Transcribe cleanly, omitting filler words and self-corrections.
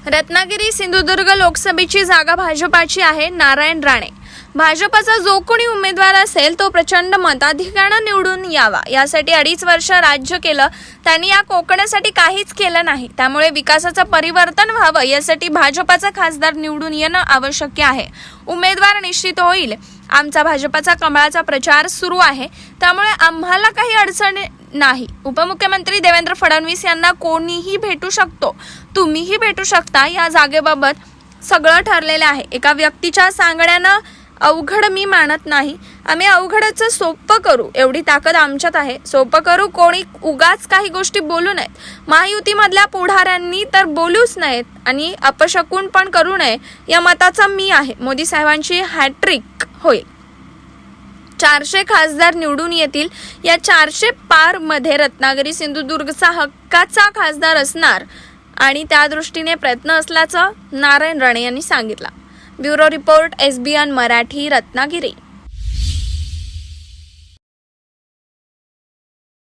रत्नागिरी सिंधुदुर्ग लोकसभेची जागा भाजपाची आहे. नारायण राणे भाजपचा जो कोणी उमेदवार असेल तो प्रचंड मताधिक्याने निवडून यावा. यासाठी 2.5 वर्ष राज्य केलं. त्यांनी या कोकणासाठी काहीच केलं नाही. त्यामुळे विकासाचं परिवर्तन व्हावं यासाठी भाजपाचा खासदार निवडून येणं आवश्यक आहे. उमेदवार निश्चित होईल. आमचा भाजपाचा कमळाचा प्रचार सुरू आहे. त्यामुळे आम्हाला काही अडचण नाही. उपमुख्यमंत्री देवेंद्र फडणवीस यांना कोणीही भेटू शकतो, तुम्हीही भेटू शकता. या जागेबाबत सगळं ठरलेलं आहे. एका व्यक्तीच्या सांगण्यानं अवघड मी मानत नाही. आम्ही अवघडचं सोपं करू एवढी ताकद आमच्यात आहे. सोपं करू, कोणी उगाच काही गोष्टी बोलू नयेत. महायुतीमधल्या पुढाऱ्यांनी तर बोलूच नयेत आणि अपशकुन पण करू नये या मताचा मी आहे. मोदी साहेबांची हॅट्रिक होईल. 400 खासदार निवडून येतील. या 400 पार मध्ये रत्नागिरी सिंधुदुर्गचा हक्काचा खासदार असणार आणि त्या दृष्टीने प्रयत्न असल्याचं नारायण राणे यांनी सांगितलं. Bureau report, SBN Marathi, Ratnagiri.